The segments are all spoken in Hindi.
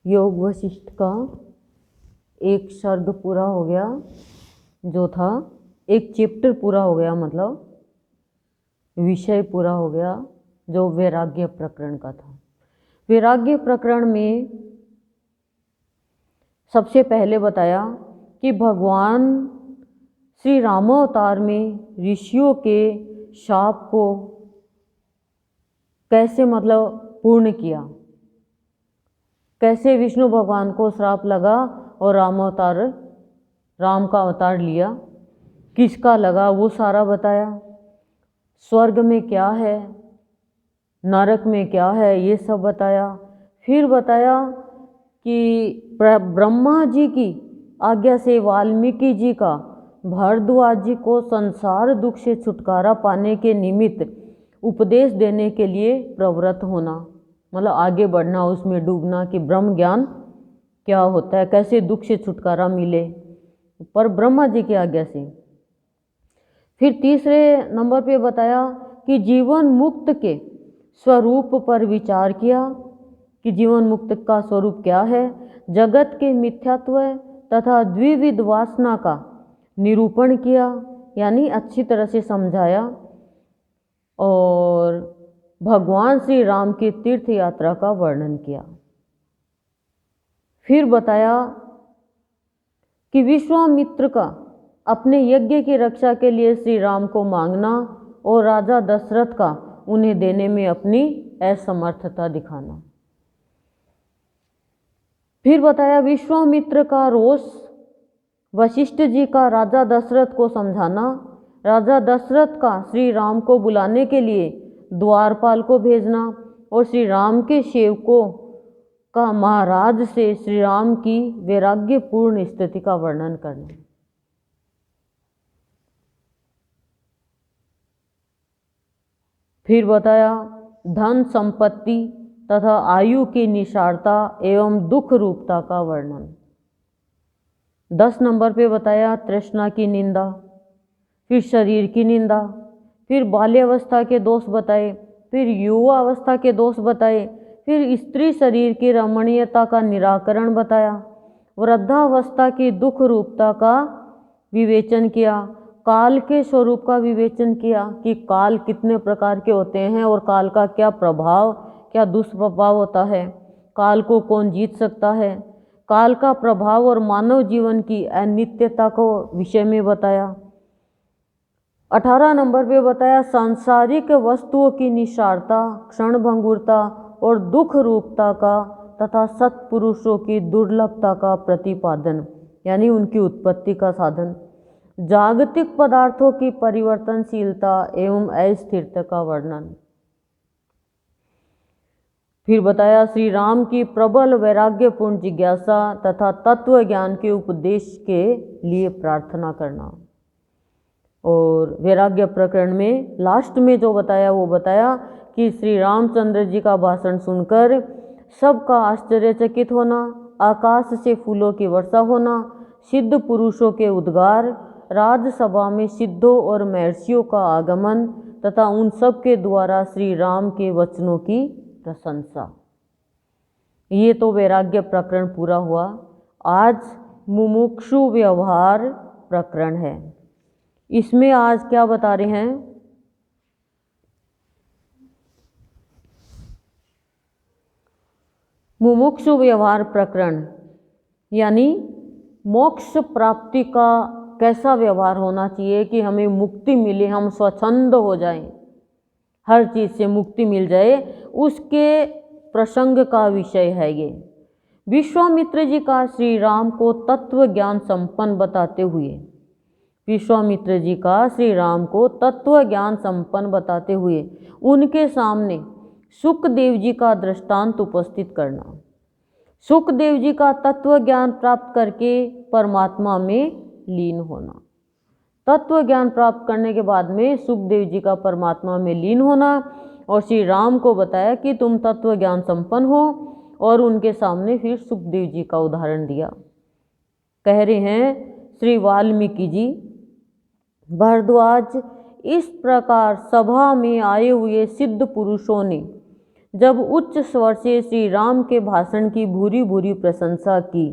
योग वशिष्ठ का एक सर्ग पूरा हो गया, जो था एक चैप्टर पूरा हो गया, मतलब विषय पूरा हो गया, जो वैराग्य प्रकरण का था। वैराग्य प्रकरण में सबसे पहले बताया कि भगवान श्री रामावतार में ऋषियों के शाप को कैसे मतलब पूर्ण किया, कैसे विष्णु भगवान को श्राप लगा और राम का अवतार लिया, किसका लगा वो सारा बताया। स्वर्ग में क्या है, नरक में क्या है, ये सब बताया। फिर बताया कि ब्रह्मा जी की आज्ञा से वाल्मीकि जी का भारद्वाज जी को संसार दुख से छुटकारा पाने के निमित्त उपदेश देने के लिए प्रवृत्त होना, मतलब आगे बढ़ना, उसमें डूबना कि ब्रह्म ज्ञान क्या होता है, कैसे दुख से छुटकारा मिले, पर ब्रह्मा जी की आज्ञा से। फिर तीसरे नंबर पे बताया कि जीवन मुक्त के स्वरूप पर विचार किया कि जीवन मुक्त का स्वरूप क्या है, जगत के मिथ्यात्व तथा द्विविध वासना का निरूपण किया, यानी अच्छी तरह से समझाया, और भगवान श्री राम की तीर्थ यात्रा का वर्णन किया। फिर बताया कि विश्वामित्र का अपने यज्ञ की रक्षा के लिए श्री राम को मांगना और राजा दशरथ का उन्हें देने में अपनी असमर्थता दिखाना। फिर बताया विश्वामित्र का रोष वशिष्ठ जी का राजा दशरथ को समझाना, राजा दशरथ का श्री राम को बुलाने के लिए द्वारपाल को भेजना और श्री राम के सेवकों का महाराज से श्री राम की वैराग्यपूर्ण स्थिति का वर्णन करना। फिर बताया धन संपत्ति तथा आयु की निसारता एवं दुख रूपता का वर्णन। 10 नंबर पे बताया तृष्णा की निंदा, फिर शरीर की निंदा, फिर बाल्यावस्था के दोष बताए, फिर युवा अवस्था के दोष बताए, फिर स्त्री शरीर की रमणीयता का निराकरण बताया, वृद्धावस्था की दुख रूपता का विवेचन किया, काल के स्वरूप का विवेचन किया कि काल कितने प्रकार के होते हैं और काल का क्या प्रभाव, क्या दुष्प्रभाव होता है, काल को कौन जीत सकता है, काल का प्रभाव और मानव जीवन की अनित्यता को विषय में बताया। 18 नंबर पे बताया सांसारिक वस्तुओं की निसारता, क्षणभंगुरता और दुख रूपता का तथा सत्पुरुषों की दुर्लभता का प्रतिपादन, यानी उनकी उत्पत्ति का साधन, जागतिक पदार्थों की परिवर्तनशीलता एवं अस्थिरता का वर्णन। फिर बताया श्री राम की प्रबल वैराग्यपूर्ण जिज्ञासा तथा तत्व ज्ञान के उपदेश के लिए प्रार्थना करना। और वैराग्य प्रकरण में लास्ट में जो बताया वो बताया कि श्री रामचंद्र जी का भाषण सुनकर सबका आश्चर्यचकित होना, आकाश से फूलों की वर्षा होना, सिद्ध पुरुषों के उद्गार, राजसभा में सिद्धों और महर्षियों का आगमन तथा उन सब के द्वारा श्री राम के वचनों की प्रशंसा। ये तो वैराग्य प्रकरण पूरा हुआ। आज मुमुक्षु व्यवहार प्रकरण है। इसमें आज क्या बता रहे हैं, मुमुक्षु व्यवहार प्रकरण यानी मोक्ष प्राप्ति का कैसा व्यवहार होना चाहिए कि हमें मुक्ति मिले, हम स्वच्छंद हो जाएं, हर चीज़ से मुक्ति मिल जाए, उसके प्रसंग का विषय है ये। विश्वामित्र जी का श्री राम को तत्व ज्ञान संपन्न बताते हुए, विश्वामित्र जी का श्री राम को तत्व ज्ञान संपन्न बताते हुए उनके सामने सुखदेव जी का दृष्टांत उपस्थित करना। सुखदेव जी का तत्व ज्ञान प्राप्त करके परमात्मा में लीन होना, तत्व ज्ञान प्राप्त करने के बाद में सुखदेव जी का परमात्मा में लीन होना, और श्री राम को बताया कि तुम तत्व ज्ञान संपन्न हो, और उनके सामने फिर सुखदेव जी का उदाहरण दिया। कह रहे हैं श्री वाल्मीकि जी, भारद्वाज, इस प्रकार सभा में आए हुए सिद्ध पुरुषों ने जब उच्च स्वर से श्री राम के भाषण की भूरी भूरी प्रशंसा की,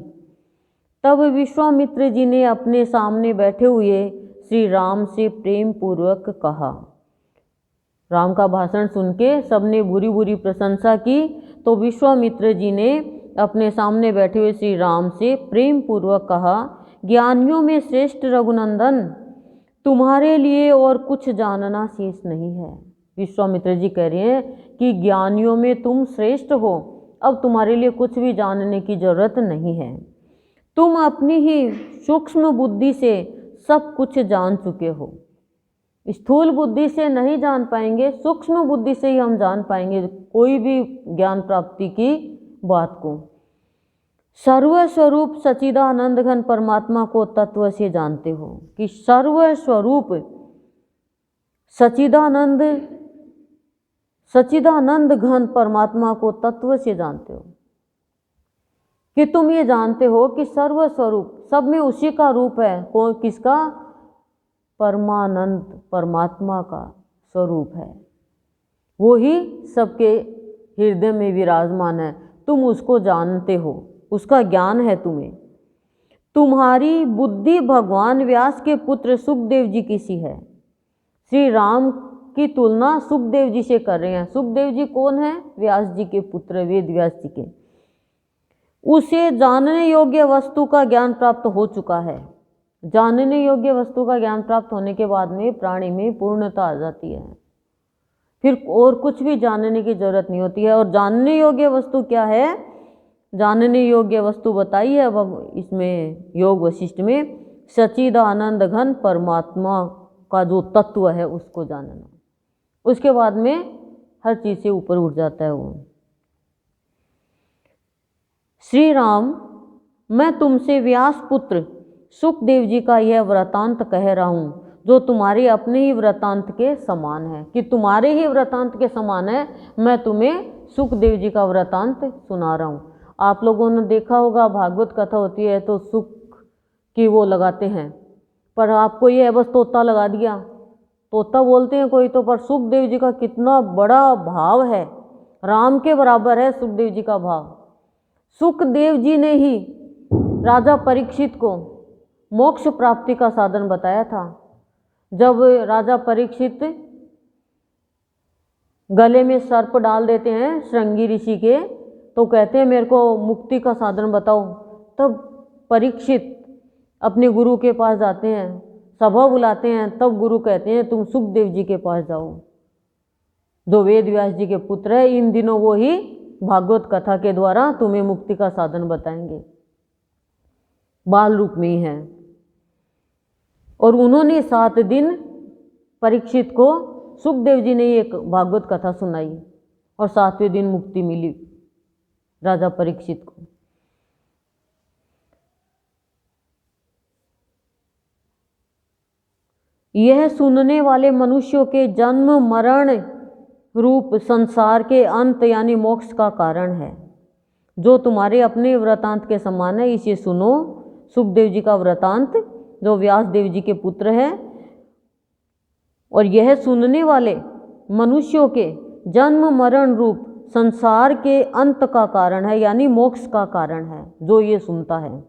तब विश्वामित्र जी ने अपने सामने बैठे हुए श्री राम से प्रेम पूर्वक कहा। राम का भाषण सुन के सबने भूरी भूरी प्रशंसा की, तो विश्वामित्र जी ने अपने सामने बैठे हुए श्री राम से प्रेम पूर्वक कहा, ज्ञानियों में श्रेष्ठ रघुनंदन, तुम्हारे लिए और कुछ जानना शेष नहीं है। विश्वामित्र जी कह रहे हैं कि ज्ञानियों में तुम श्रेष्ठ हो, अब तुम्हारे लिए कुछ भी जानने की जरूरत नहीं है। तुम अपनी ही सूक्ष्म बुद्धि से सब कुछ जान चुके हो। स्थूल बुद्धि से नहीं जान पाएंगे, सूक्ष्म बुद्धि से ही हम जान पाएंगे कोई भी ज्ञान प्राप्ति की बात को। सर्वस्वरूप सच्चिदानंद घन परमात्मा को तत्व से जानते हो, कि सर्वस्वरूप सच्चिदानंद घन परमात्मा को तत्व से जानते हो, कि तुम ये जानते हो कि सर्वस्वरूप सब में उसी का रूप है। कौन? किसका? परमानंद परमात्मा का स्वरूप है, वो ही सबके हृदय में विराजमान है। तुम उसको जानते हो, उसका ज्ञान है तुम्हें। तुम्हारी बुद्धि भगवान व्यास के पुत्र सुखदेव जी की सी है। श्री राम की तुलना सुखदेव जी से कर रहे हैं। सुखदेव जी कौन है? व्यास जी के पुत्र, वेद व्यास जी के। उसे जानने योग्य वस्तु का ज्ञान प्राप्त हो चुका है। जानने योग्य वस्तु का ज्ञान प्राप्त होने के बाद में प्राणी में पूर्णता आ जाती है, फिर और कुछ भी जानने की जरूरत नहीं होती है। और जानने योग्य वस्तु क्या है? जानने योग्य वस्तु बताई है अब इसमें योग वशिष्ठ में, सच्चिदानंद घन परमात्मा का जो तत्व है उसको जानना। उसके बाद में हर चीज से ऊपर उठ जाता है वो। श्री राम, मैं तुमसे व्यास पुत्र सुखदेव जी का यह वृतांत कह रहा हूँ, जो तुम्हारे अपने ही वृतांत के समान है, कि तुम्हारे ही वृतांत के समान है। मैं तुम्हें सुखदेव जी का वृतांत सुना रहा हूँ। आप लोगों ने देखा होगा, भागवत कथा होती है तो सुख की वो लगाते हैं, पर आपको ये बस तोता लगा दिया, तोता बोलते हैं कोई तो, पर सुखदेव जी का कितना बड़ा भाव है, राम के बराबर है सुखदेव जी का भाव। सुखदेव जी ने ही राजा परीक्षित को मोक्ष प्राप्ति का साधन बताया था। जब राजा परीक्षित गले में सर्प डाल देते हैं श्रृंगी ऋषि के, तो कहते हैं मेरे को मुक्ति का साधन बताओ। तब परीक्षित अपने गुरु के पास जाते हैं, सभा बुलाते हैं, तब गुरु कहते हैं तुम सुखदेव जी के पास जाओ, जो वेद व्यास जी के पुत्र है। इन दिनों वो ही भागवत कथा के द्वारा तुम्हें मुक्ति का साधन बताएंगे, बाल रूप में ही है। और उन्होंने 7 दिन परीक्षित को, सुखदेव जी ने एक भागवत कथा सुनाई और 7वें दिन मुक्ति मिली राजा परीक्षित को। यह सुनने वाले मनुष्यों के जन्म मरण रूप संसार के अंत यानी मोक्ष का कारण है, जो तुम्हारे अपने वृतांत के समान है। इसे सुनो, सुखदेव जी का वृतांत जो व्यास देव जी के पुत्र है। और यह सुनने वाले मनुष्यों के जन्म मरण रूप संसार के अंत का कारण है, यानी मोक्ष का कारण है जो ये सुनता है।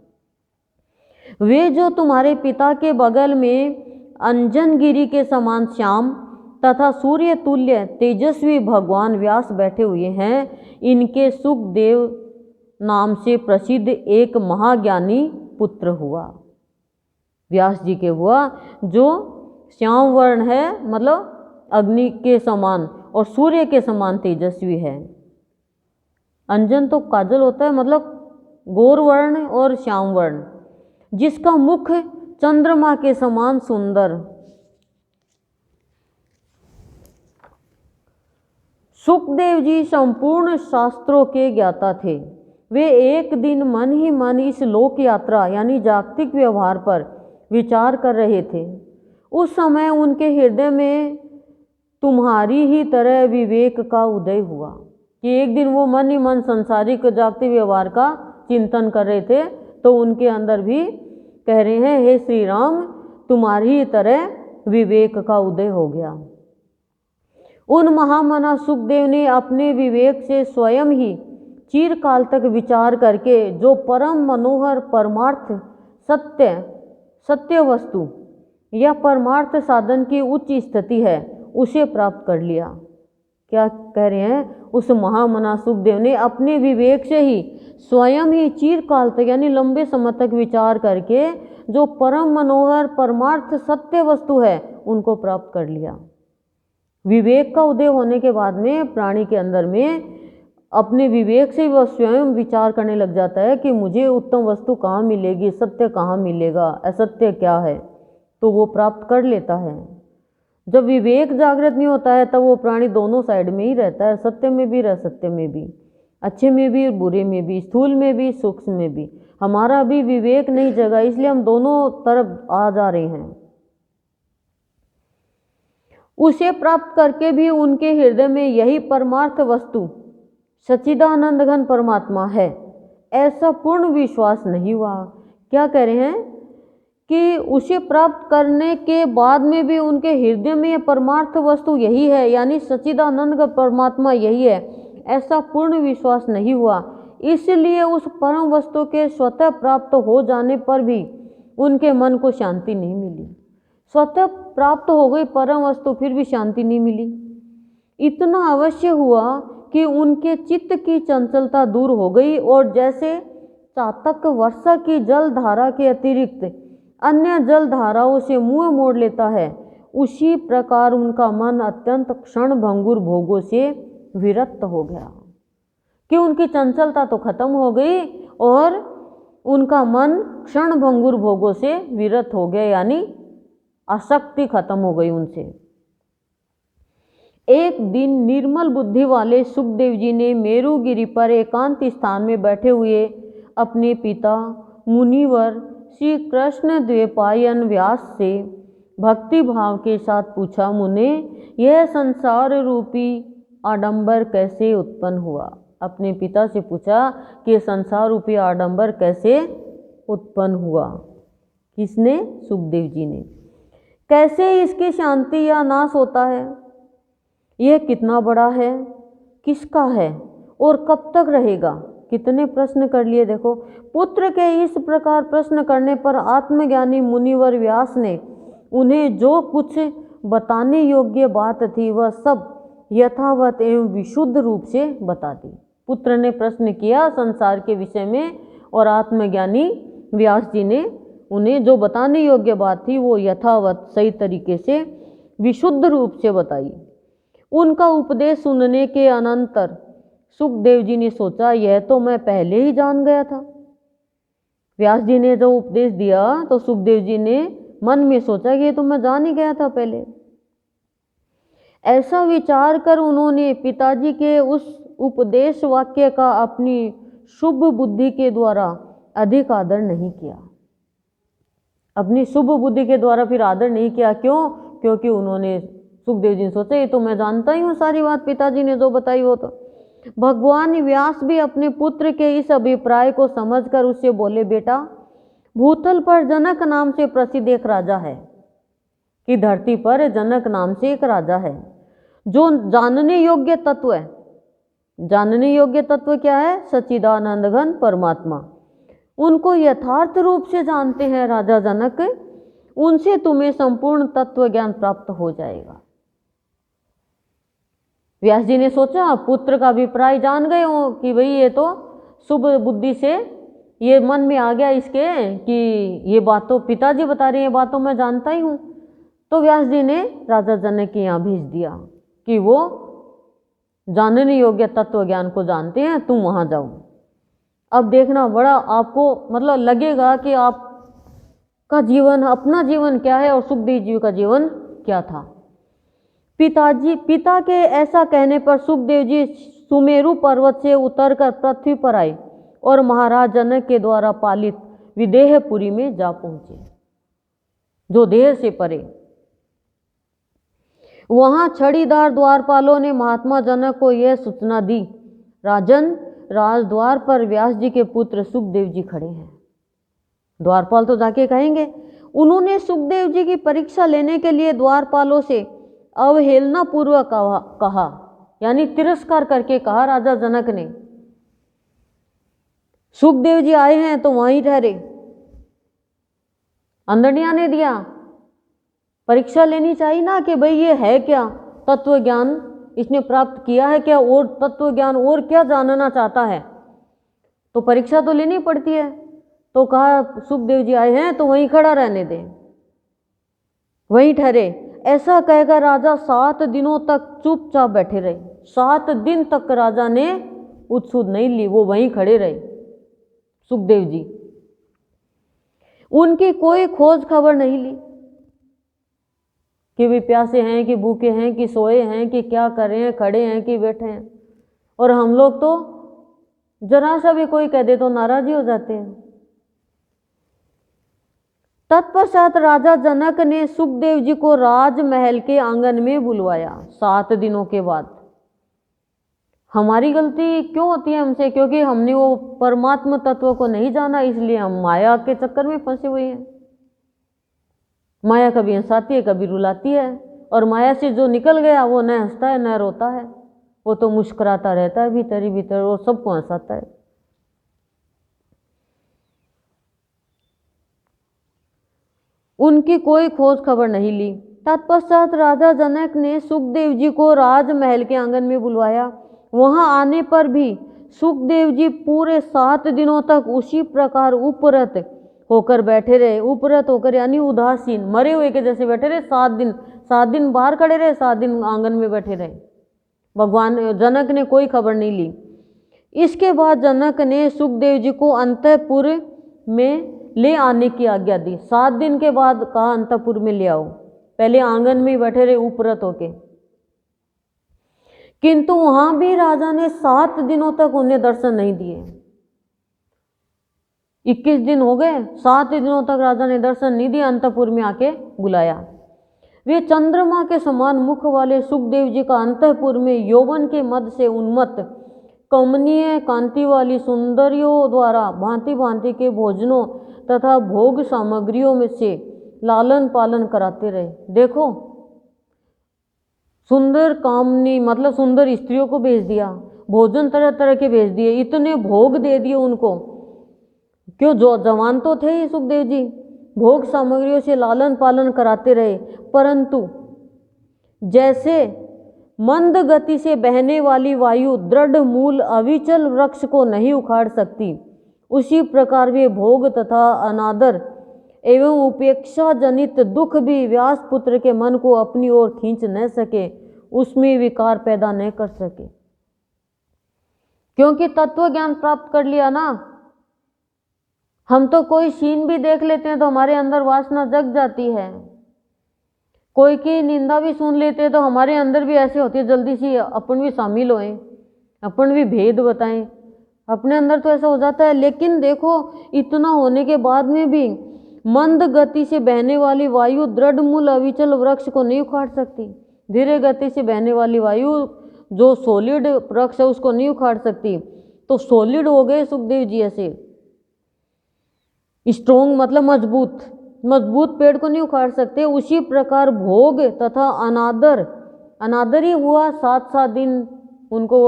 वे जो तुम्हारे पिता के बगल में अंजनगिरी के समान श्याम तथा सूर्य तुल्य तेजस्वी भगवान व्यास बैठे हुए हैं, इनके सुखदेव नाम से प्रसिद्ध एक महाज्ञानी पुत्र हुआ। व्यास जी के हुआ, जो श्याम वर्ण है, मतलब अग्नि के समान, और सूर्य के समान तेजस्वी है। अंजन तो काजल होता है, मतलब गौर वर्ण और श्याम वर्ण, जिसका मुख चंद्रमा के समान सुंदर। सुखदेव जी संपूर्ण शास्त्रों के ज्ञाता थे। वे एक दिन मन ही मन इस लोक यात्रा यानी जागतिक व्यवहार पर विचार कर रहे थे। उस समय उनके हृदय में तुम्हारी ही तरह विवेक का उदय हुआ, कि एक दिन वो मन ही मन संसारिक जागतिक व्यवहार का चिंतन कर रहे थे, तो उनके अंदर भी कह रहे हैं, हे श्री राम, तुम्हारी ही तरह विवेक का उदय हो गया। उन महामना सुखदेव ने अपने विवेक से स्वयं ही चिरकाल तक विचार करके जो परम मनोहर परमार्थ सत्य वस्तु या परमार्थ साधन की उच्च स्थिति है उसे प्राप्त कर लिया। क्या कह रहे हैं? उस महामना सुखदेव ने अपने विवेक से ही स्वयं ही चिरकाल तक यानी लंबे समय तक विचार करके जो परम मनोहर परमार्थ सत्य वस्तु है उनको प्राप्त कर लिया। विवेक का उदय होने के बाद में प्राणी के अंदर में अपने विवेक से वह स्वयं विचार करने लग जाता है कि मुझे उत्तम वस्तु कहाँ मिलेगी, सत्य कहाँ मिलेगा, असत्य क्या है, तो वो प्राप्त कर लेता है। जब विवेक जागृत नहीं होता है तब वो प्राणी दोनों साइड में ही रहता है, सत्य में भी और असत्य में भी, अच्छे में भी बुरे में भी, स्थूल में भी सूक्ष्म में भी। हमारा अभी विवेक नहीं जगा, इसलिए हम दोनों तरफ आ जा रहे हैं। उसे प्राप्त करके भी उनके हृदय में यही परमार्थ वस्तु सच्चिदानंद घन परमात्मा है ऐसा पूर्ण विश्वास नहीं हुआ। क्या कह रहे हैं कि उसे प्राप्त करने के बाद में भी उनके हृदय में परमार्थ वस्तु यही है यानी सच्चिदानंद का परमात्मा यही है ऐसा पूर्ण विश्वास नहीं हुआ। इसलिए उस परम वस्तु के स्वतः प्राप्त हो जाने पर भी उनके मन को शांति नहीं मिली। स्वतः प्राप्त हो गई परम वस्तु फिर भी शांति नहीं मिली। इतना अवश्य हुआ कि उनके चित्त की चंचलता दूर हो गई और जैसे चातक वर्षा की जल धारा के अतिरिक्त अन्य जल धाराओं से मुंह मोड़ लेता है, उसी प्रकार उनका मन अत्यंत क्षण भंगुर भोगों से विरक्त हो गया। कि उनकी चंचलता तो खत्म हो गई और उनका मन क्षण भंगुर भोगों से विरक्त हो गया यानी आसक्ति खत्म हो गई उनसे। एक दिन निर्मल बुद्धि वाले सुखदेव जी ने मेरुगिरी पर एकांत स्थान में बैठे हुए अपने पिता मुनिवर श्री कृष्ण द्वैपायन व्यास से भक्ति भाव के साथ पूछा, मुने यह संसार रूपी आडंबर कैसे उत्पन्न हुआ? अपने पिता से पूछा कि संसार रूपी आडंबर कैसे उत्पन्न हुआ? किसने? सुखदेव जी ने। कैसे इसकी शांति या नाश होता है? यह कितना बड़ा है, किसका है और कब तक रहेगा? कितने प्रश्न कर लिए देखो। पुत्र के इस प्रकार प्रश्न करने पर आत्मज्ञानी मुनिवर व्यास ने उन्हें जो कुछ बताने योग्य बात थी वह सब यथावत एवं विशुद्ध रूप से बता दी। पुत्र ने प्रश्न किया संसार के विषय में और आत्मज्ञानी व्यास जी ने उन्हें जो बताने योग्य बात थी वो यथावत सही तरीके से विशुद्ध रूप से बताई। उनका उपदेश सुनने के अनंतर सुखदेव जी ने सोचा यह तो मैं पहले ही जान गया था। व्यास जी ने जो उपदेश दिया तो सुखदेव जी ने मन में सोचा कि ये तो मैं जान ही गया था पहले। ऐसा विचार कर उन्होंने पिताजी के उस उपदेश वाक्य का अपनी शुभ बुद्धि के द्वारा अधिक आदर नहीं किया। अपनी शुभ बुद्धि के द्वारा फिर आदर नहीं किया। क्यों? क्योंकि उन्होंने सुखदेव जी ने सोचा ये तो मैं जानता ही हूँ सारी बात, पिताजी ने जो बताई वो तो। भगवान व्यास भी अपने पुत्र के इस अभिप्राय को समझकर उससे बोले, बेटा भूतल पर जनक नाम से प्रसिद्ध एक राजा है कि धरती पर जनक नाम से एक राजा है जो जानने योग्य तत्व है। जानने योग्य तत्व क्या है? सच्चिदानंद घन परमात्मा। उनको यथार्थ रूप से जानते हैं राजा जनक, उनसे तुम्हें संपूर्ण तत्व ज्ञान प्राप्त हो जाएगा। व्यास जी ने सोचा पुत्र का अभिप्राय जान गए हो कि भाई ये तो शुभ बुद्धि से ये मन में आ गया इसके कि ये बात तो पिताजी बता रहे हैं, ये बात तो मैं जानता ही हूँ। तो व्यास जी ने राजा जनक के यहाँ भेज दिया कि वो जानने योग्य तत्व ज्ञान को जानते हैं, तुम वहाँ जाओ। अब देखना बड़ा आपको मतलब लगेगा कि आपका जीवन, अपना जीवन क्या है और सुखदेव जी का जीवन क्या था। पिता के ऐसा कहने पर सुखदेव जी सुमेरु पर्वत से उतरकर पृथ्वी पर आए और महाराज जनक के द्वारा पालित विदेहपुरी में जा पहुंचे, जो देह से परे। वहां छड़ीदार द्वारपालों ने महात्मा जनक को यह सूचना दी, राजन राजद्वार पर व्यास जी के पुत्र सुखदेव जी खड़े हैं। द्वारपाल तो जाके कहेंगे। उन्होंने सुखदेव जी की परीक्षा लेने के लिए द्वारपालों से अवहेलना पूर्वक कहा, यानी तिरस्कार करके कहा राजा जनक ने। सुखदेव जी आए हैं तो वहीं ठहरे, अंदर नहीं आने दिया। परीक्षा लेनी चाहिए ना कि भाई ये है क्या, तत्व ज्ञान इसने प्राप्त किया है क्या, और तत्व ज्ञान और क्या जानना चाहता है, तो परीक्षा तो लेनी पड़ती है। तो कहा सुखदेव जी आए हैं तो वहीं खड़ा रहने दें, वहीं ठहरे। ऐसा कहकर राजा 7 दिनों तक चुपचाप बैठे रहे। 7 दिन तक राजा ने उत्सुक नहीं ली, वो वहीं खड़े रहे सुखदेव जी। उनकी कोई खोज खबर नहीं ली कि वे प्यासे हैं कि भूखे हैं कि सोए हैं कि क्या कर रहे हैं, खड़े हैं कि बैठे हैं। और हम लोग तो जरा सा भी कोई कह दे तो नाराज ही हो जाते हैं। तत्पश्चात राजा जनक ने सुखदेव जी को राजमहल के आंगन में बुलवाया 7 दिनों के बाद। हमारी गलती क्यों होती है हमसे? क्योंकि हमने वो परमात्म तत्व को नहीं जाना, इसलिए हम माया के चक्कर में फंसे हुए हैं। माया कभी हंसाती है कभी रुलाती है, और माया से जो निकल गया वो न हंसता है न रोता है, वो तो मुस्कुराता रहता है भीतर ही भीतर, वो सबको हंसाता है। उनकी कोई खोज खबर नहीं ली। तत्पश्चात राजा जनक ने सुखदेव जी को राजमहल के आंगन में बुलवाया। वहां आने पर भी सुखदेव जी पूरे 7 दिनों तक उसी प्रकार उपरत होकर बैठे रहे। उपरत होकर यानी उदासीन, मरे हुए के जैसे बैठे रहे 7 दिन बाहर खड़े रहे, 7 दिन आंगन में बैठे रहे। भगवान जनक ने कोई खबर नहीं ली। इसके बाद जनक ने सुखदेव जी को अंतःपुर में ले आने की आज्ञा दी। 7 दिन के बाद कहा अंतःपुर में ले आओ, पहले आंगन में बैठे रहे उपरत होके। किंतु वहां भी राजा ने 7 दिनों तक उन्हें दर्शन नहीं दिए। 21 दिन हो गए, 7 दिनों तक राजा ने दर्शन नहीं दिया। अंतःपुर में आके बुलाया। वे चंद्रमा के समान मुख वाले सुखदेव जी का अंतःपुर में यौवन के मद से उन्मत्त कमनीय कांति वाली सुंदरियों द्वारा भांति भांति के भोजनों तथा भोग सामग्रियों में से लालन पालन कराते रहे। देखो, सुंदर कामनी मतलब सुंदर स्त्रियों को भेज दिया, भोजन तरह तरह के भेज दिए, इतने भोग दे दिए उनको। क्यों, जो जवान तो थे ही सुखदेव जी, भोग सामग्रियों से लालन पालन कराते रहे। परंतु जैसे मंद गति से बहने वाली वायु दृढ़ मूल अविचल वृक्ष को नहीं उखाड़ सकती, उसी प्रकार वे भोग तथा अनादर एवं उपेक्षा जनित दुख भी व्यास पुत्र के मन को अपनी ओर खींच न सके, उसमें विकार पैदा न कर सके। क्योंकि तत्व ज्ञान प्राप्त कर लिया ना, हम तो कोई सीन भी देख लेते हैं तो हमारे अंदर वासना जग जाती है। कोई की निंदा भी सुन लेते हैं तो हमारे अंदर भी ऐसे होती है, जल्दी से अपन भी शामिल होएं, अपन भी भेद बताएं, अपने अंदर तो ऐसा हो जाता है। लेकिन देखो, इतना होने के बाद में भी मंद गति से बहने वाली वायु दृढ़ मूल अविचल वृक्ष को नहीं उखाड़ सकती। धीरे गति से बहने वाली वायु जो सॉलिड वृक्ष है उसको नहीं उखाड़ सकती। तो सॉलिड हो गए सुखदेव जी, ऐसे स्ट्रोंग मतलब मजबूत पेड़ को नहीं उखाड़ सकते। उसी प्रकार भोग तथा अनादर ही हुआ। 7 दिन उनको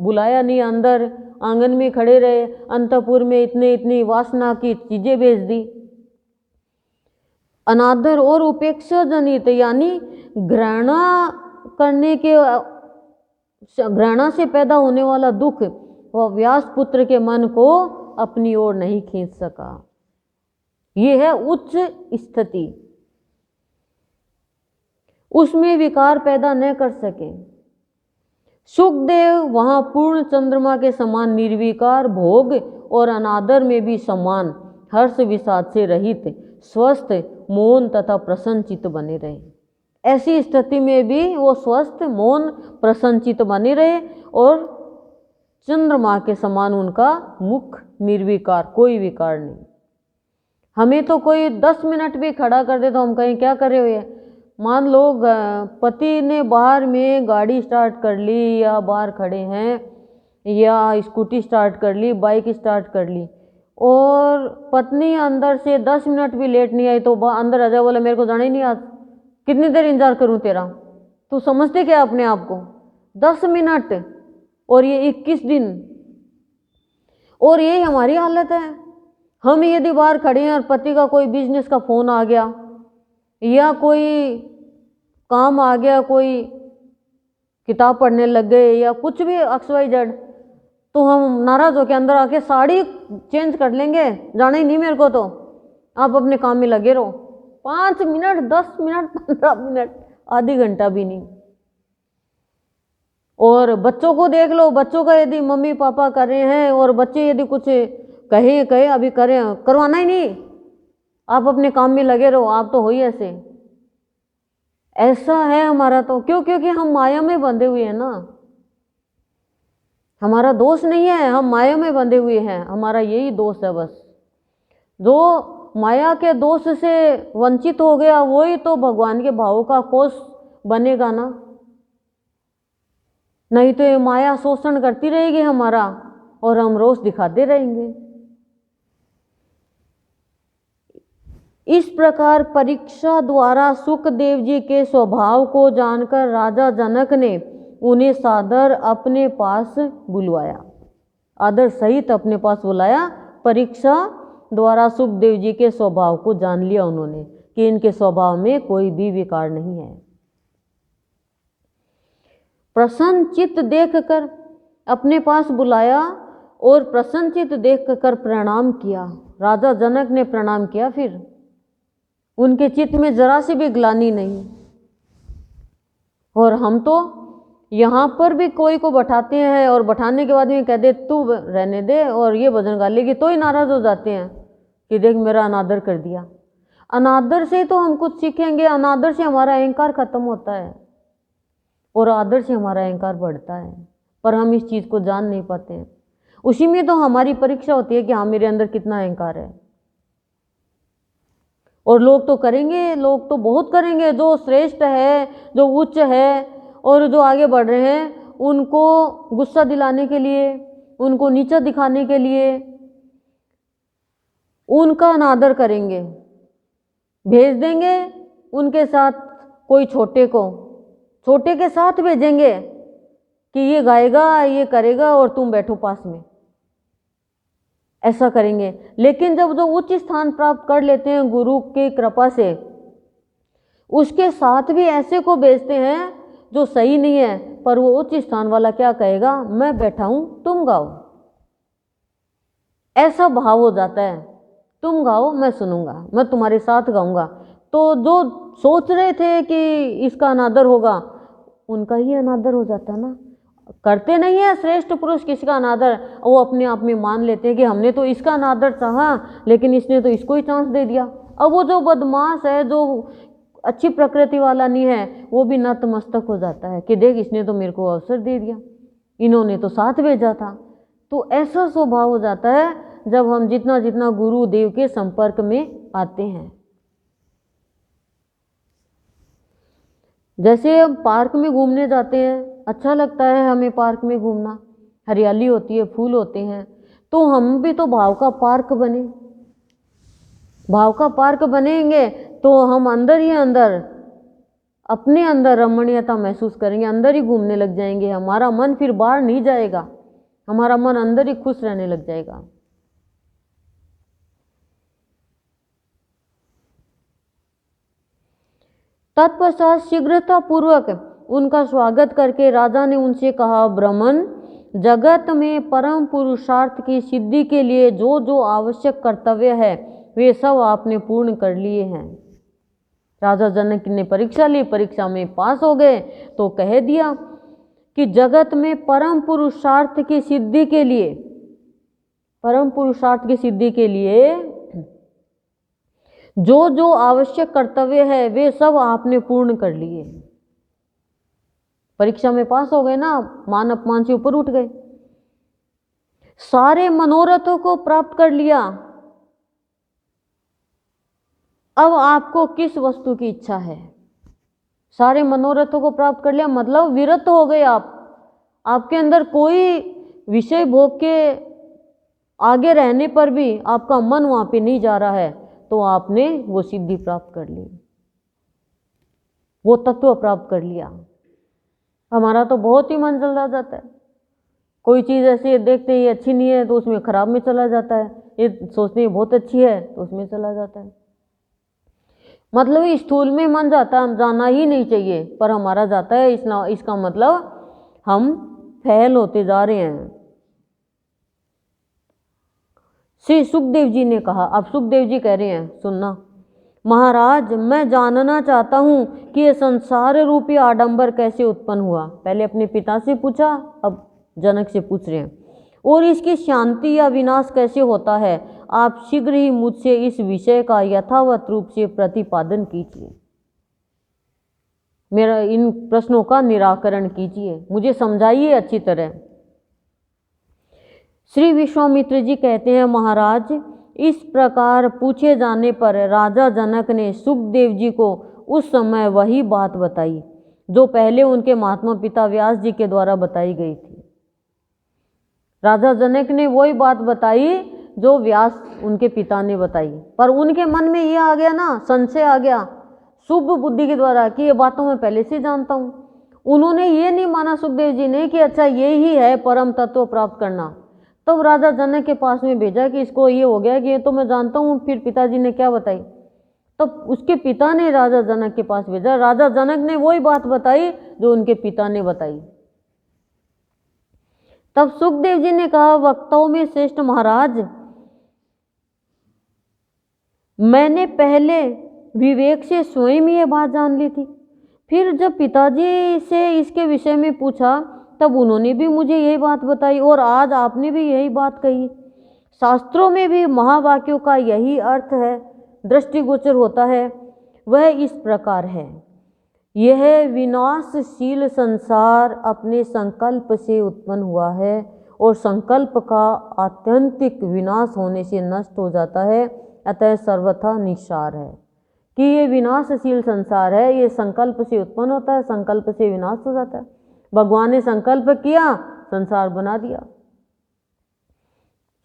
बुलाया नहीं, अंदर आंगन में खड़े रहे, अंतःपुर में इतनी वासना की चीजें भेज दी। अनादर और उपेक्षा जनित यानी घृणा से पैदा होने वाला दुख वह व्यास पुत्र के मन को अपनी ओर नहीं खींच सका। ये है उच्च स्थिति, उसमें विकार पैदा न कर सके। सुखदेव वहां पूर्ण चंद्रमा के समान निर्विकार, भोग और अनादर में भी समान हर्ष विषाद से रहित, स्वस्थ, मौन तथा प्रसन्नचित्त बने रहे। ऐसी स्थिति में भी वो स्वस्थ, मौन, प्रसन्नचित्त बने रहे और चंद्रमा के समान उनका मुख निर्विकार, कोई विकार नहीं। हमें तो कोई 10 मिनट भी खड़ा कर दे तो हम कहें क्या करे हुए। मान लो पति ने बाहर में गाड़ी स्टार्ट कर ली, या बाहर खड़े हैं, या स्कूटी स्टार्ट कर ली, बाइक स्टार्ट कर ली, और पत्नी अंदर से 10 मिनट भी लेट नहीं आई तो अंदर आ जाए, बोला मेरे को जाना ही नहीं, आज कितनी देर इंतजार करूं तेरा, तो समझते क्या अपने आप को? 10 मिनट और ये 21 दिन, और यही हमारी हालत है। हम यदि बाहर खड़े हैं और पति का कोई बिजनेस का फ़ोन आ गया या कोई काम आ गया, कोई किताब पढ़ने लग गए या कुछ भी XYZ, तो हम नाराज़ होकर अंदर आके साड़ी चेंज कर लेंगे, जाना ही नहीं मेरे को, तो आप अपने काम में लगे रहो। 5 मिनट, 10 मिनट, 15 मिनट, आधी घंटा भी नहीं। और बच्चों को देख लो, बच्चों का यदि मम्मी पापा कर रहे हैं और बच्चे यदि कुछ कहे अभी करें, करवाना ही नहीं, आप अपने काम में लगे रहो। आप तो हो ही ऐसा है हमारा तो। क्यों? क्योंकि हम माया में बंधे हुए हैं ना। हमारा दोष नहीं है, हम माया में बंधे हुए हैं, हमारा यही दोष है बस। जो माया के दोष से वंचित हो गया वही तो भगवान के भावों का कोष बनेगा ना। नहीं तो ये माया शोषण करती रहेगी हमारा और हम रोष दिखाते रहेंगे। इस प्रकार परीक्षा द्वारा सुखदेव जी के स्वभाव को जानकर राजा जनक ने उन्हें सादर अपने पास बुलवाया, आदर सहित अपने पास बुलाया। परीक्षा द्वारा सुखदेव जी के स्वभाव को जान लिया उन्होंने कि इनके स्वभाव में कोई भी विकार नहीं है। प्रसन्न चित्त देखकर अपने पास बुलाया और प्रसन्न चित्त देखकर प्रणाम किया। राजा जनक ने प्रणाम किया, फिर उनके चित्त में जरा सी भी ग्लानि नहीं। और हम तो यहाँ पर भी कोई को बैठाते हैं और बैठाने के बाद में कह दे तू रहने दे और ये भजन गा लेगी, तो ही नाराज हो जाते हैं कि देख मेरा अनादर कर दिया। अनादर से तो हम कुछ सीखेंगे, अनादर से हमारा अहंकार खत्म होता है और आदर से हमारा अहंकार बढ़ता है, पर हम इस चीज़ को जान नहीं पाते हैं। उसी में तो हमारी परीक्षा होती है कि हाँ मेरे अंदर कितना अहंकार है। और लोग तो करेंगे, लोग तो बहुत करेंगे, जो श्रेष्ठ है, जो उच्च है और जो आगे बढ़ रहे हैं, उनको गुस्सा दिलाने के लिए, उनको नीचा दिखाने के लिए उनका अनादर करेंगे, भेज देंगे उनके साथ कोई छोटे को, छोटे के साथ भेजेंगे कि ये गाएगा, ये करेगा और तुम बैठो पास में, ऐसा करेंगे। लेकिन जब जो उच्च स्थान प्राप्त कर लेते हैं गुरु की कृपा से, उसके साथ भी ऐसे को भेजते हैं जो सही नहीं है, पर वो उच्च स्थान वाला क्या कहेगा, मैं बैठा हूं तुम गाओ, ऐसा भाव हो जाता है। तुम गाओ मैं सुनूंगा, मैं तुम्हारे साथ गाऊंगा। तो जो सोच रहे थे कि इसका अनादर होगा, उनका ही अनादर हो जाता है ना। करते नहीं है श्रेष्ठ पुरुष किसी का अनादर, वो अपने आप में मान लेते हैं कि हमने तो इसका अनादर चाहा लेकिन इसने तो इसको ही चांस दे दिया। अब वो जो बदमाश है, जो अच्छी प्रकृति वाला नहीं है, वो भी नतमस्तक हो जाता है कि देख इसने तो मेरे को अवसर दे दिया, इन्होंने तो साथ भेजा था। तो ऐसा स्वभाव हो जाता है जब हम जितना जितना गुरुदेव के संपर्क में आते हैं। जैसे हम पार्क में घूमने जाते हैं, अच्छा लगता है हमें पार्क में घूमना, हरियाली होती है, फूल होते हैं, तो हम भी तो भाव का पार्क बने। भाव का पार्क बनेंगे तो हम अंदर ही अंदर अपने अंदर रमणीयता महसूस करेंगे, अंदर ही घूमने लग जाएंगे। हमारा मन फिर बाहर नहीं जाएगा, हमारा मन अंदर ही खुश रहने लग जाएगा। तत्पश्चात शीघ्रता पूर्वक उनका स्वागत करके राजा ने उनसे कहा, ब्राह्मण, जगत में परम पुरुषार्थ की सिद्धि के लिए जो जो आवश्यक कर्तव्य है वे सब आपने पूर्ण कर लिए हैं। राजा जनक ने परीक्षा ली, परीक्षा में पास हो गए तो कह दिया कि जगत में परम पुरुषार्थ की सिद्धि के लिए, परम पुरुषार्थ की सिद्धि के लिए जो जो आवश्यक कर्तव्य है वे सब आपने पूर्ण कर लिए। परीक्षा में पास हो गए ना, मान अपमान से ऊपर उठ गए, सारे मनोरथों को प्राप्त कर लिया। अब आपको किस वस्तु की इच्छा है? सारे मनोरथों को प्राप्त कर लिया मतलब विरत हो गए आप। आपके अंदर कोई विषय भोग के आगे रहने पर भी आपका मन वहां पे नहीं जा रहा है, तो आपने वो सिद्धि प्राप्त कर ली, वो तत्व प्राप्त कर लिया। हमारा तो बहुत ही मन चला जाता है, कोई चीज़ ऐसी देखते ही अच्छी नहीं है तो उसमें खराब में चला जाता है, ये सोचते ही बहुत अच्छी है तो उसमें चला जाता है। मतलब स्थूल में मन जाना ही नहीं चाहिए, पर हमारा जाता है, इसका मतलब हम फेल होते जा रहे हैं। श्री सुखदेव जी ने कहा, अब सुखदेव जी कह रहे हैं, सुनना महाराज, मैं जानना चाहता हूं कि ये संसार रूपी आडंबर कैसे उत्पन्न हुआ। पहले अपने पिता से पूछा, अब जनक से पूछ रहे हैं। और इसकी शांति या विनाश कैसे होता है, आप शीघ्र ही मुझसे इस विषय का यथावत रूप से प्रतिपादन कीजिए। मेरा इन प्रश्नों का निराकरण कीजिए, मुझे समझाइए अच्छी तरह। श्री विश्वामित्र जी कहते हैं, महाराज, इस प्रकार पूछे जाने पर राजा जनक ने सुखदेव जी को उस समय वही बात बताई जो पहले उनके महात्मा पिता व्यास जी के द्वारा बताई गई थी। राजा जनक ने वही बात बताई जो व्यास उनके पिता ने बताई, पर उनके मन में ये आ गया ना, संशय आ गया शुभ बुद्धि के द्वारा कि ये बातों मैं पहले से जानता हूँ। उन्होंने ये नहीं माना सुखदेव जी ने कि अच्छा ये ही है परम तत्व प्राप्त करना। तब राजा जनक के पास में भेजा कि इसको ये हो गया कि ये तो मैं जानता हूँ, फिर पिताजी ने क्या बताई। तब उसके पिता ने राजा जनक के पास भेजा, राजा जनक ने वही बात बताई जो उनके पिता ने बताई। तब सुखदेव जी ने कहा, वक्ताओं में श्रेष्ठ महाराज, मैंने पहले विवेक से स्वयं ये बात जान ली थी, फिर जब पिताजी से इसके विषय में पूछा तब उन्होंने भी मुझे यही बात बताई, और आज आपने भी यही बात कही। शास्त्रों में भी महावाक्यों का यही अर्थ है, दृष्टिगोचर होता है। वह इस प्रकार है, यह विनाशशील संसार अपने संकल्प से उत्पन्न हुआ है और संकल्प का आत्यंतिक विनाश होने से नष्ट हो जाता है, अतः सर्वथा निस्सार है। कि ये विनाशशील संसार है, ये संकल्प से उत्पन्न होता है, संकल्प से विनाश हो जाता है। भगवान ने संकल्प किया, संसार बना दिया।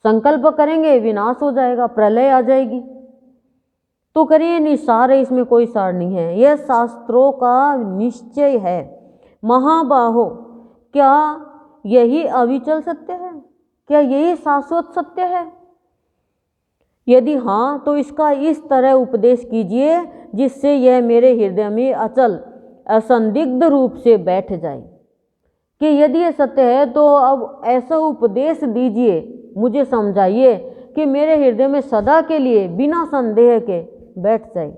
संकल्प करेंगे विनाश हो जाएगा, प्रलय आ जाएगी, तो करिए निस्सार है, इसमें कोई सार नहीं है। यह शास्त्रों का निश्चय है। महाबाहो, क्या यही अविचल सत्य है? क्या यही शाश्वत सत्य है? यदि हाँ, तो इसका इस तरह उपदेश कीजिए जिससे यह मेरे हृदय में अचल असंदिग्ध रूप से बैठ जाए कि यदि यह सत्य है, तो अब ऐसा उपदेश दीजिए, मुझे समझाइए कि मेरे हृदय में सदा के लिए बिना संदेह के बैठ जाए।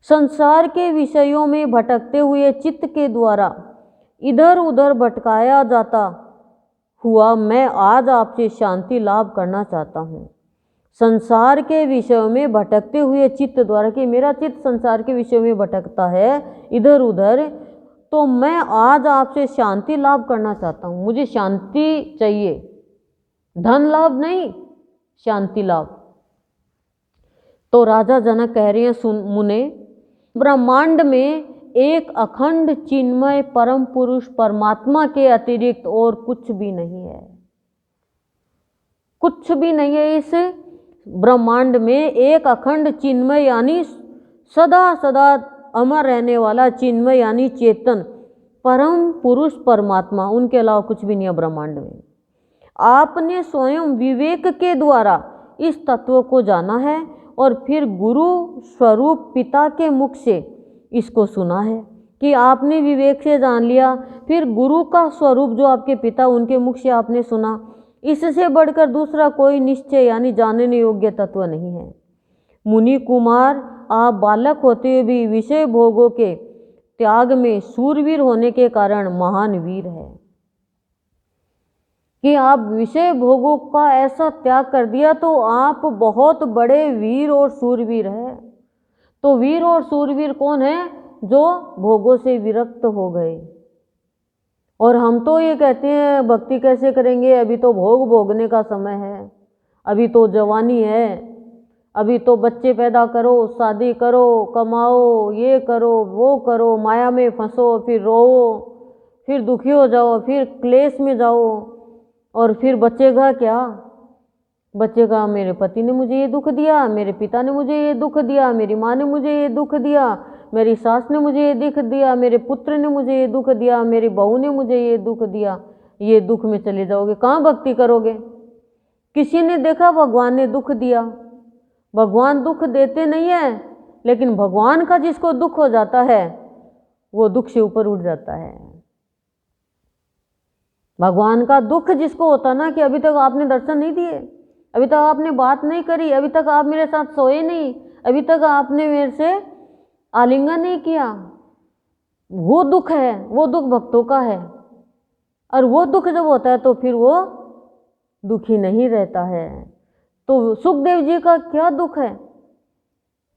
संसार के विषयों में भटकते हुए चित्त के द्वारा इधर उधर भटकाया जाता हुआ मैं आज आपसे शांति लाभ करना चाहता हूँ। संसार के विषयों में भटकते हुए चित्त द्वारा, कि मेरा चित्त संसार के विषयों में भटकता है इधर उधर, तो मैं आज आपसे शांति लाभ करना चाहता हूँ। मुझे शांति चाहिए, धन लाभ नहीं, शांति लाभ। तो राजा जनक कह रहे हैं, सुन मुने, ब्रह्मांड में एक अखंड चिन्मय परम पुरुष परमात्मा के अतिरिक्त और कुछ भी नहीं है। कुछ भी नहीं है इस ब्रह्मांड में। एक अखंड चिन्मय यानी सदा सदा अमर रहने वाला चिन्मय यानी चेतन परम पुरुष परमात्मा, उनके अलावा कुछ भी नहीं है ब्रह्मांड में। आपने स्वयं विवेक के द्वारा इस तत्व को जाना है और फिर गुरु स्वरूप पिता के मुख से इसको सुना है कि आपने विवेक से जान लिया, फिर गुरु का स्वरूप जो आपके पिता, उनके मुख से आपने सुना। इससे बढ़कर दूसरा कोई निश्चय यानी जानने योग्य तत्व नहीं है। मुनि कुमार, आप बालक होते हुए भी विषय भोगों के त्याग में सूरवीर होने के कारण महान वीर है। कि आप विषय भोगों का ऐसा त्याग कर दिया तो आप बहुत बड़े वीर और सूरवीर हैं। तो वीर और सूरवीर कौन है? जो भोगों से विरक्त हो गए। और हम तो ये कहते हैं भक्ति कैसे करेंगे, अभी तो भोग भोगने का समय है, अभी तो जवानी है, अभी तो बच्चे पैदा करो, शादी करो, कमाओ, ये करो, वो करो, माया में फंसो, फिर रो, फिर दुखी हो जाओ, फिर क्लेश में जाओ, और फिर बचेगा क्या? बचेगा मेरे पति ने मुझे ये दुख दिया, मेरे पिता ने मुझे ये दुख दिया, मेरी माँ ने मुझे ये दुख दिया, मेरी सास ने मुझे ये दुख दिया, मेरे पुत्र ने मुझे ये दुख दिया, मेरी बहू ने मुझे ये दुख दिया, ये दुख में चले जाओगे, कहाँ भक्ति करोगे। किसी ने देखा भगवान ने दुख दिया, भगवान दुख देते नहीं है, लेकिन भगवान का जिसको दुख हो जाता है वो दुख से ऊपर उठ जाता है। भगवान का दुख जिसको होता ना कि अभी तक आपने दर्शन नहीं दिए, अभी तक आपने बात नहीं करी, अभी तक आप मेरे साथ सोए नहीं, अभी तक आपने मेरे से आलिंगन नहीं किया, वो दुख है, वो दुख भक्तों का है। और वो दुख जब होता है तो फिर वो दुखी नहीं रहता है। तो सुखदेव जी का क्या दुख है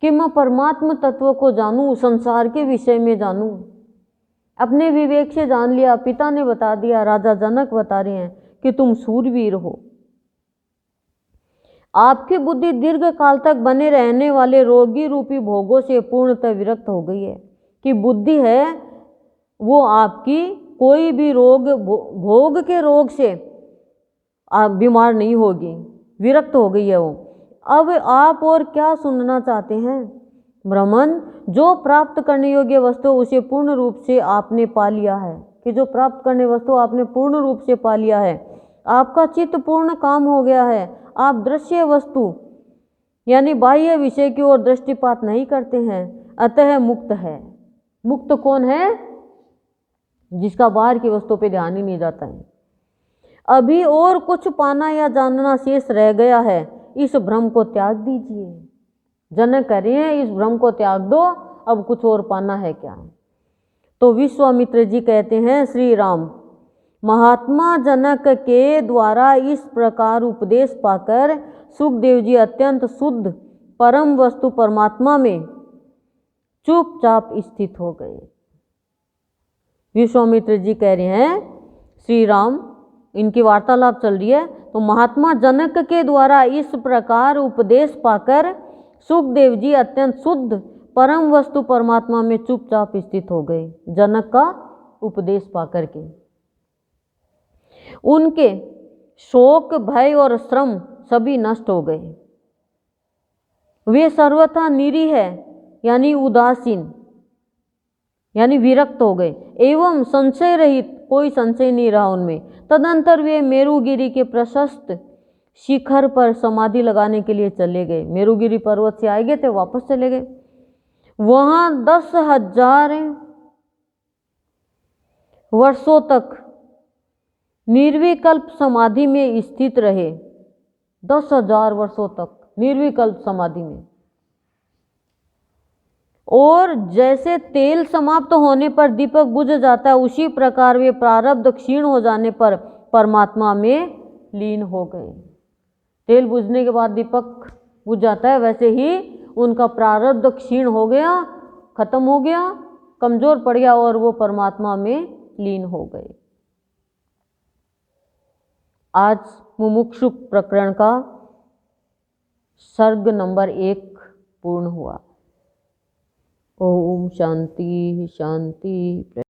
कि मैं परमात्मा तत्व को जानूं, संसार के विषय में जानूं। अपने विवेक से जान लिया, पिता ने बता दिया, राजा जनक बता रहे हैं कि तुम सूरवीर हो। आपकी बुद्धि दीर्घ काल तक बने रहने वाले रोगी रूपी भोगों से पूर्णतः विरक्त हो गई है। कि बुद्धि है वो आपकी कोई भी रोग, भोग के रोग से आप बीमार नहीं होगी, विरक्त हो गई है वो। अब आप और क्या सुनना चाहते हैं। ब्राह्मण, जो प्राप्त करने योग्य वस्तु उसे पूर्ण रूप से आपने पा लिया है। कि जो प्राप्त करने वस्तु आपने पूर्ण रूप से पा लिया है, आपका चित्त पूर्ण काम हो गया है। आप दृश्य वस्तु यानी बाह्य विषय की ओर दृष्टिपात नहीं करते हैं, अतः मुक्त है। मुक्त कौन है? जिसका बाहर की वस्तु पे ध्यान ही नहीं जाता है। अभी और कुछ पाना या जानना शेष रह गया है, इस भ्रम को त्याग दीजिए। जनक कह रहे हैं इस भ्रम को त्याग दो, अब कुछ और पाना है क्या। तो विश्वामित्र जी कहते हैं, श्री राम महात्मा जनक के द्वारा इस प्रकार उपदेश पाकर सुखदेव जी अत्यंत शुद्ध परम वस्तु परमात्मा में चुपचाप स्थित हो गए। विश्वामित्र जी कह रहे हैं, श्री राम, इनकी वार्तालाप चल रही है, तो महात्मा जनक के द्वारा इस प्रकार उपदेश पाकर सुखदेव जी अत्यंत शुद्ध परम वस्तु परमात्मा में चुपचाप स्थित हो गए। जनक का उपदेश पाकर के उनके शोक, भय और श्रम सभी नष्ट हो गए। वे सर्वथा निरीह है यानी उदासीन यानी विरक्त हो गए, एवं संशय रहित, कोई संशय नहीं रहा उनमें। तदंतर वे मेरुगिरी के प्रशस्त शिखर पर समाधि लगाने के लिए चले गए। मेरुगिरी पर्वत से आए गए थे, वापस चले गए। वहां 10,000 वर्षों तक निर्विकल्प समाधि में स्थित रहे। 10,000 वर्षों तक निर्विकल्प समाधि में। और जैसे तेल समाप्त होने पर दीपक बुझ जाता है, उसी प्रकार वे प्रारब्ध क्षीण हो जाने पर परमात्मा में लीन हो गए। तेल बुझने के बाद दीपक बुझ जाता है, वैसे ही उनका प्रारब्ध क्षीण हो गया, खत्म हो गया, कमजोर पड़ गया और वो परमात्मा में लीन हो गए। आज मुमुक्षु प्रकरण का सर्ग नंबर 1 पूर्ण हुआ। ओम शांति शांति।